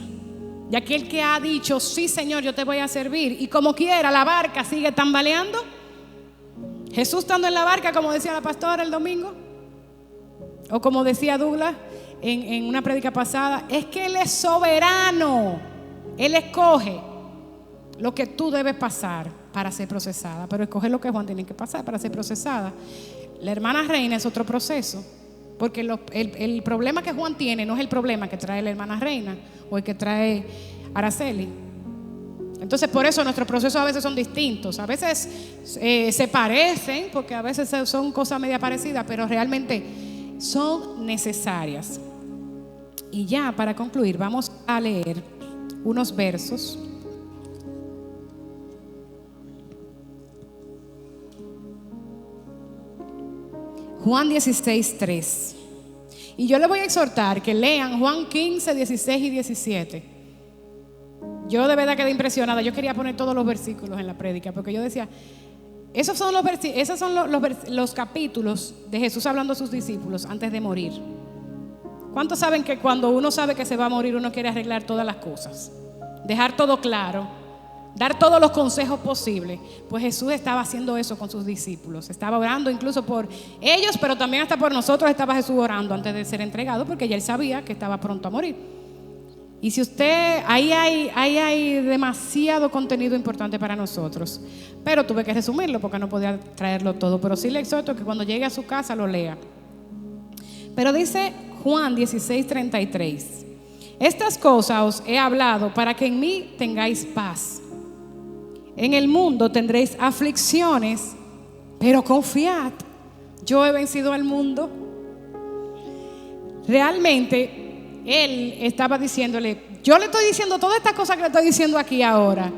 de aquel que ha dicho: sí, Señor, yo te voy a servir. Y como quiera, la barca sigue tambaleando. Jesús estando en la barca, como decía la pastora el domingo, o como decía Douglas en una prédica pasada, es que Él es soberano. Él escoge lo que tú debes pasar para ser procesada, pero escoge lo que Juan tiene que pasar para ser procesada. La hermana Reina es otro proceso, porque el problema que Juan tiene no es el problema que trae la hermana Reina o el que trae Araceli. Entonces por eso nuestros procesos a veces son distintos. A veces se parecen, porque a veces son cosas media parecidas, pero realmente son necesarias. Y ya para concluir, vamos a leer unos versos. Juan 16:3. Y yo les voy a exhortar que lean Juan 15, 16 y 17. Yo de verdad quedé impresionada. Yo quería poner todos los versículos en la prédica, porque yo decía, esos son los capítulos de Jesús hablando a sus discípulos antes de morir. ¿Cuántos saben que cuando uno sabe que se va a morir, uno quiere arreglar todas las cosas, dejar todo claro, dar todos los consejos posibles? Pues Jesús estaba haciendo eso con sus discípulos. Estaba orando incluso por ellos, pero también hasta por nosotros estaba Jesús orando antes de ser entregado, porque ya Él sabía que estaba pronto a morir. Y si usted, ahí hay demasiado contenido importante para nosotros. Pero tuve que resumirlo porque no podía traerlo todo. Pero sí le exhorto que cuando llegue a su casa lo lea. Pero dice Juan 16:33: estas cosas os he hablado para que en mí tengáis paz. En el mundo tendréis aflicciones, pero confiad, yo he vencido al mundo. Realmente Él estaba diciéndole, yo le estoy diciendo todas estas cosas que le estoy diciendo aquí ahora,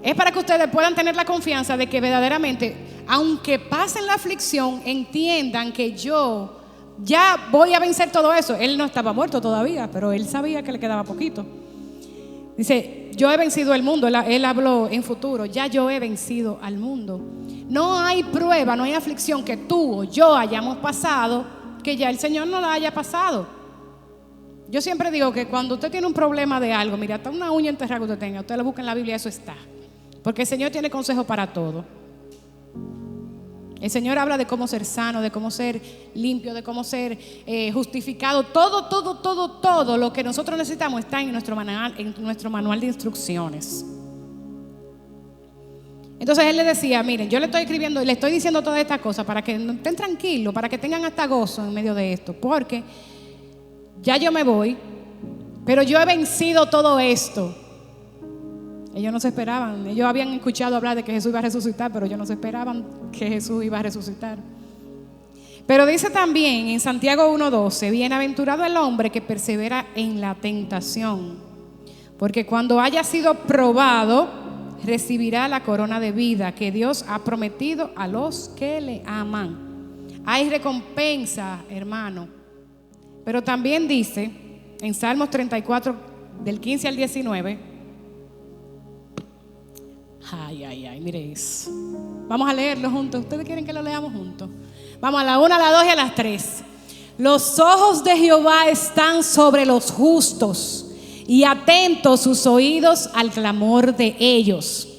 es para que ustedes puedan tener la confianza de que verdaderamente, aunque pasen la aflicción, entiendan que yo ya voy a vencer todo eso. Él no estaba muerto todavía, pero él sabía que le quedaba poquito. Dice, yo he vencido el mundo. Él habló en futuro, ya yo he vencido al mundo. No hay prueba, no hay aflicción que tú o yo hayamos pasado que ya el Señor no la haya pasado. Yo siempre digo que cuando usted tiene un problema de algo, mira, hasta una uña enterrada que usted tenga, usted lo busca en la Biblia, eso está. Porque el Señor tiene consejo para todo. El Señor habla de cómo ser sano, de cómo ser limpio, de cómo ser justificado. Todo lo que nosotros necesitamos está en nuestro manual de instrucciones. Entonces Él le decía, miren, yo le estoy escribiendo y le estoy diciendo todas estas cosas para que estén tranquilos, para que tengan hasta gozo en medio de esto. Porque ya yo me voy, pero yo he vencido todo esto. Ellos no se esperaban. Ellos habían escuchado hablar de que Jesús iba a resucitar, pero ellos no se esperaban que Jesús iba a resucitar. Pero dice también en Santiago 1:12, bienaventurado el hombre que persevera en la tentación, porque cuando haya sido probado, recibirá la corona de vida que Dios ha prometido a los que le aman. Hay recompensa, hermano. Pero también dice en Salmos 34, del 15 al 19. Mire eso. Vamos a leerlo juntos. ¿Ustedes quieren que lo leamos juntos? Vamos a la 1, a la 2 y a las 3. Los ojos de Jehová están sobre los justos y atentos sus oídos al clamor de ellos.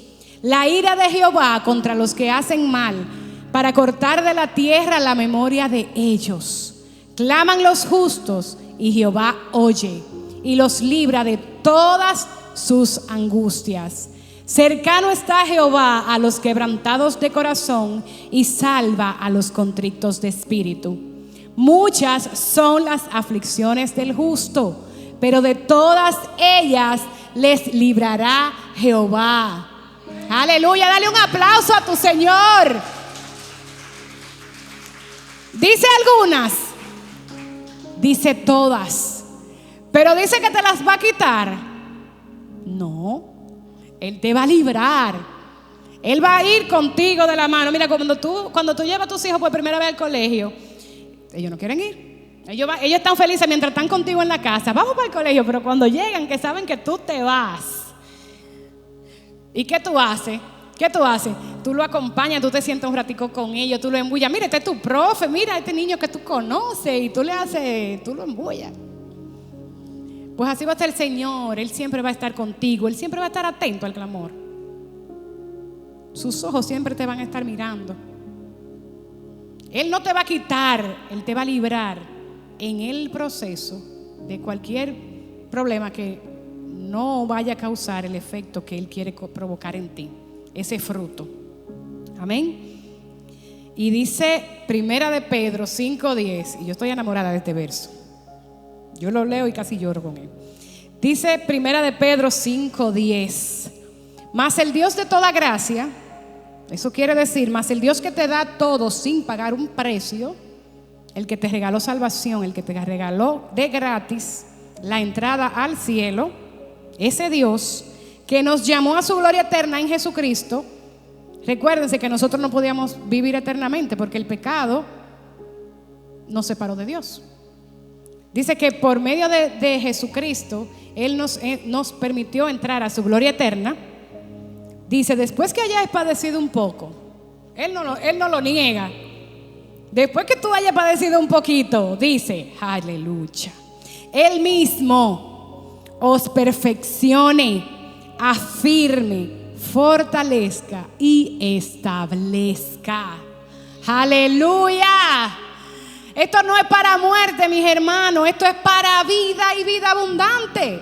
La ira de Jehová contra los que hacen mal, para cortar de la tierra la memoria de ellos. Claman los justos y Jehová oye y los libra de todas sus angustias. Cercano está Jehová a los quebrantados de corazón y salva a los contritos de espíritu. Muchas son las aflicciones del justo, pero de todas ellas les librará Jehová. Aleluya, dale un aplauso a tu Señor. Dice algunas, dice todas, pero dice que te las va a quitar. No, Él te va a librar. Él va a ir contigo de la mano. Mira, cuando tú llevas a tus hijos por primera vez al colegio, ellos no quieren ir. Ellos están felices mientras están contigo en la casa. Vamos para el colegio, pero cuando llegan, que saben que tú te vas. ¿Y qué tú haces? ¿Qué tú haces? Tú lo acompañas, tú te sientas un ratico con ellos, tú lo embullas. Mira, este es tu profe, mira, este niño que tú conoces, y tú lo embullas. Pues así va a estar el Señor. Él siempre va a estar contigo. Él siempre va a estar atento al clamor. Sus ojos siempre te van a estar mirando. Él no te va a quitar, Él te va a librar en el proceso de cualquier problema que no vaya a causar el efecto que Él quiere provocar en ti, ese fruto. Amén. Y dice Primera de Pedro 5:10, y yo estoy enamorada de este verso. Yo lo leo y casi lloro con él. Dice Primera de Pedro 5:10, mas el Dios de toda gracia, eso quiere decir, mas el Dios que te da todo sin pagar un precio, el que te regaló salvación, el que te regaló de gratis la entrada al cielo, ese Dios que nos llamó a su gloria eterna en Jesucristo. Recuérdense que nosotros no podíamos vivir eternamente porque el pecado nos separó de Dios. Dice que por medio de Jesucristo Él nos permitió entrar a su gloria eterna. Dice, después que hayas padecido un poco, Él no lo niega. Después que tú hayas padecido un poquito, dice, aleluya, Él mismo os perfeccione, afirme, fortalezca y establezca. Aleluya. Esto no es para muerte, mis hermanos, esto es para vida y vida abundante.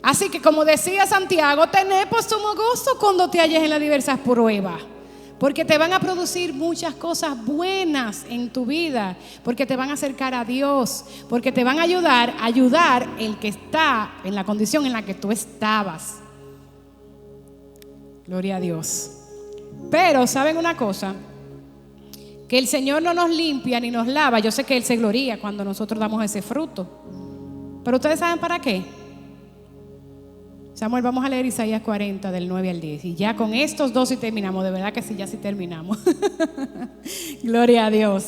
Así que, como decía Santiago, tened por sumo gozo cuando te halles en las diversas pruebas, porque te van a producir muchas cosas buenas en tu vida, porque te van a acercar a Dios, porque te van a ayudar el que está en la condición en la que tú estabas. Gloria a Dios. Pero, ¿saben una cosa? Que el Señor no nos limpia ni nos lava. Yo sé que Él se gloria cuando nosotros damos ese fruto. Pero ustedes saben para qué. Samuel, vamos a leer Isaías 40 del 9 al 10. Y ya con estos dos sí terminamos. De verdad que sí, ya sí terminamos. Gloria a Dios.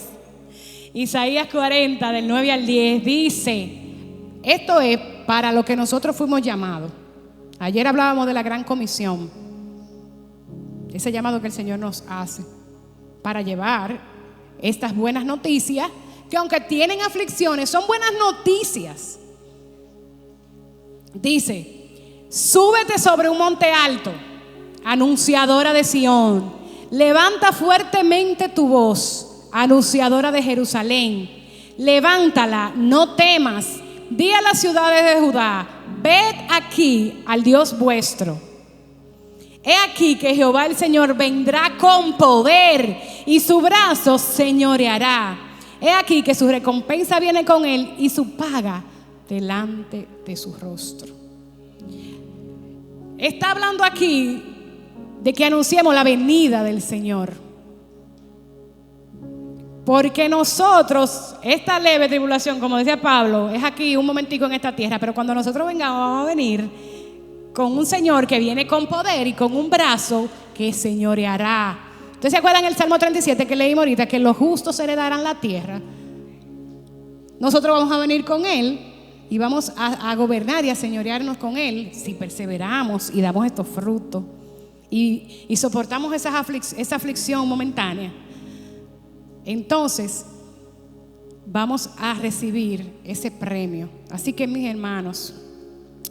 Isaías 40 del 9 al 10 dice, esto es para lo que nosotros fuimos llamados. Ayer hablábamos de la gran comisión. Ese llamado que el Señor nos hace para llevar estas buenas noticias, que aunque tienen aflicciones, son buenas noticias. Dice, súbete sobre un monte alto, anunciadora de Sión, levanta fuertemente tu voz, anunciadora de Jerusalén, levántala, no temas, di a las ciudades de Judá, ved aquí al Dios vuestro. He aquí que Jehová el Señor vendrá con poder y su brazo señoreará. He aquí que su recompensa viene con él y su paga delante de su rostro. Está hablando aquí de que anunciemos la venida del Señor. Porque nosotros, esta leve tribulación, como decía Pablo, es aquí un momentico en esta tierra, pero cuando nosotros vengamos, vamos a venir con un Señor que viene con poder y con un brazo que señoreará. ¿Ustedes se acuerdan el Salmo 37 que leímos ahorita? Que los justos heredarán la tierra. Nosotros vamos a venir con Él y vamos a gobernar y a señorearnos con Él si perseveramos y damos estos frutos y soportamos esa aflicción momentánea. Entonces vamos a recibir ese premio. Así que, mis hermanos,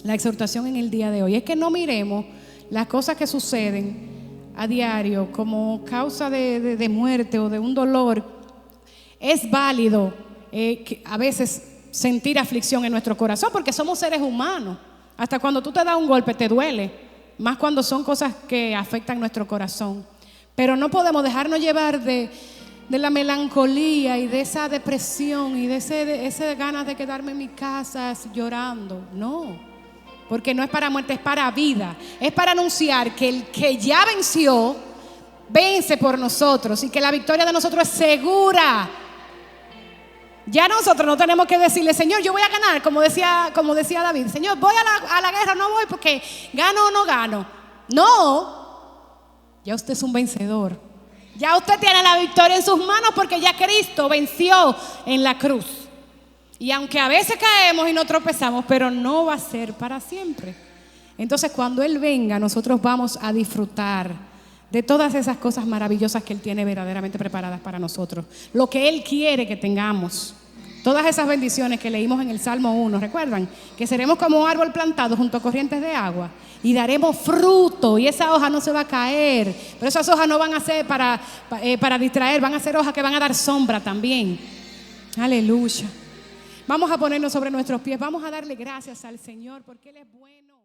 la exhortación en el día de hoy es que no miremos las cosas que suceden a diario como causa de muerte o de un dolor. Es válido a veces sentir aflicción en nuestro corazón porque somos seres humanos. Hasta cuando tú te das un golpe te duele, más cuando son cosas que afectan nuestro corazón. Pero no podemos dejarnos llevar de la melancolía y de esa depresión y de ese ganas de quedarme en mi casa llorando. No, porque no es para muerte, es para vida. Es para anunciar que el que ya venció, vence por nosotros y que la victoria de nosotros es segura. Ya nosotros no tenemos que decirle, Señor, yo voy a ganar, como decía David. Señor, voy a la guerra, no voy porque gano o no gano. No, ya usted es un vencedor. Ya usted tiene la victoria en sus manos porque ya Cristo venció en la cruz. Y aunque a veces caemos y nos tropezamos, pero no va a ser para siempre. Entonces cuando Él venga, nosotros vamos a disfrutar de todas esas cosas maravillosas que Él tiene verdaderamente preparadas para nosotros. Lo que Él quiere que tengamos. Todas esas bendiciones que leímos en el Salmo 1, ¿recuerdan? Que seremos como árbol plantado junto a corrientes de agua y daremos fruto y esa hoja no se va a caer. Pero esas hojas no van a ser para distraer, van a ser hojas que van a dar sombra también. Aleluya. Vamos a ponernos sobre nuestros pies, vamos a darle gracias al Señor porque Él es bueno.